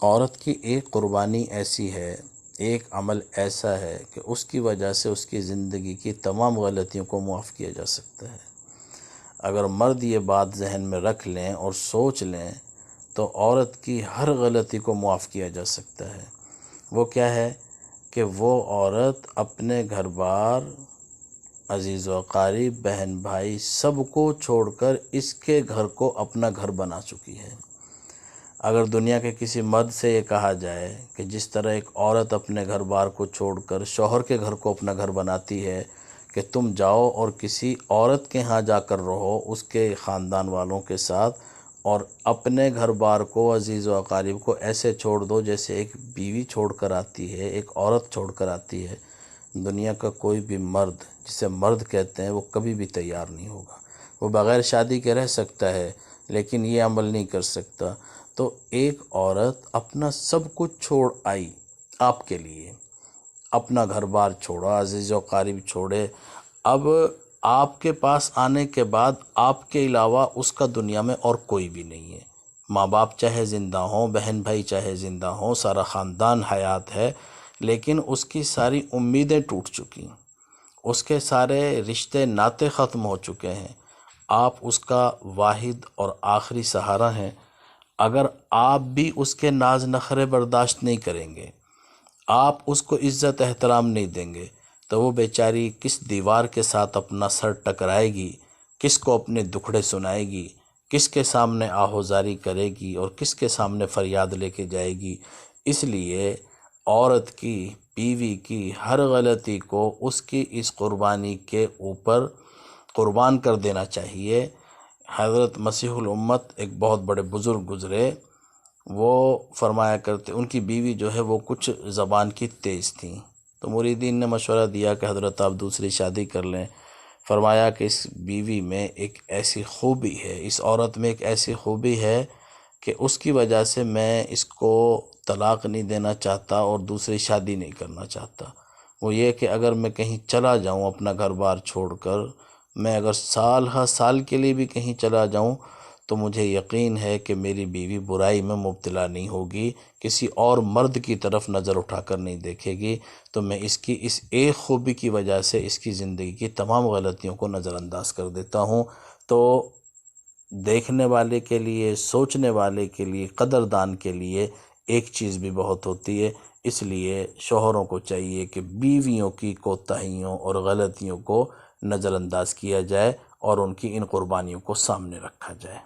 عورت کی ایک قربانی ایسی ہے، ایک عمل ایسا ہے کہ اس کی وجہ سے اس کی زندگی کی تمام غلطیوں کو معاف کیا جا سکتا ہے۔ اگر مرد یہ بات ذہن میں رکھ لیں اور سوچ لیں تو عورت کی ہر غلطی کو معاف کیا جا سکتا ہے۔ وہ کیا ہے کہ وہ عورت اپنے گھر بار، عزیز و اقارب، بہن بھائی سب کو چھوڑ کر اس کے گھر کو اپنا گھر بنا چکی ہے۔ اگر دنیا کے کسی مرد سے یہ کہا جائے کہ جس طرح ایک عورت اپنے گھر بار کو چھوڑ کر شوہر کے گھر کو اپنا گھر بناتی ہے کہ تم جاؤ اور کسی عورت کے ہاں جا کر رہو، اس کے خاندان والوں کے ساتھ، اور اپنے گھر بار کو، عزیز و اقارب کو ایسے چھوڑ دو جیسے ایک بیوی چھوڑ کر آتی ہے، ایک عورت چھوڑ کر آتی ہے، دنیا کا کوئی بھی مرد جسے مرد کہتے ہیں وہ کبھی بھی تیار نہیں ہوگا۔ وہ بغیر شادی کے رہ سکتا ہے لیکن یہ عمل نہیں کر سکتا۔ تو ایک عورت اپنا سب کچھ چھوڑ آئی آپ کے لیے، اپنا گھر بار چھوڑا، عزیز و اقارب چھوڑے، اب آپ کے پاس آنے کے بعد آپ کے علاوہ اس کا دنیا میں اور کوئی بھی نہیں ہے۔ ماں باپ چاہے زندہ ہوں، بہن بھائی چاہے زندہ ہوں، سارا خاندان حیات ہے، لیکن اس کی ساری امیدیں ٹوٹ چکی، اس کے سارے رشتے ناطے ختم ہو چکے ہیں۔ آپ اس کا واحد اور آخری سہارا ہیں۔ اگر آپ بھی اس کے ناز نخرے برداشت نہیں کریں گے، آپ اس کو عزت احترام نہیں دیں گے، تو وہ بیچاری کس دیوار کے ساتھ اپنا سر ٹکرائے گی، کس کو اپنے دکھڑے سنائے گی، کس کے سامنے آہوزاری کرے گی اور کس کے سامنے فریاد لے کے جائے گی۔ اس لیے عورت کی، بیوی کی ہر غلطی کو اس کی اس قربانی کے اوپر قربان کر دینا چاہیے۔ حضرت مسیح الامت ایک بہت بڑے بزرگ گزرے، وہ فرمایا کرتے، ان کی بیوی جو ہے وہ کچھ زبان کی تیز تھیں، تو مریدین نے مشورہ دیا کہ حضرت آپ دوسری شادی کر لیں۔ فرمایا کہ اس بیوی میں ایک ایسی خوبی ہے، اس عورت میں ایک ایسی خوبی ہے کہ اس کی وجہ سے میں اس کو طلاق نہیں دینا چاہتا اور دوسری شادی نہیں کرنا چاہتا۔ وہ یہ کہ اگر میں کہیں چلا جاؤں اپنا گھر بار چھوڑ کر، میں اگر سال ہر سال کے لیے بھی کہیں چلا جاؤں تو مجھے یقین ہے کہ میری بیوی برائی میں مبتلا نہیں ہوگی، کسی اور مرد کی طرف نظر اٹھا کر نہیں دیکھے گی، تو میں اس کی اس ایک خوبی کی وجہ سے اس کی زندگی کی تمام غلطیوں کو نظر انداز کر دیتا ہوں۔ تو دیکھنے والے کے لیے، سوچنے والے کے لیے، قدردان کے لیے ایک چیز بھی بہت ہوتی ہے۔ اس لیے شوہروں کو چاہیے کہ بیویوں کی کوتاہیوں اور غلطیوں کو نظر انداز کیا جائے اور ان کی ان قربانیوں کو سامنے رکھا جائے۔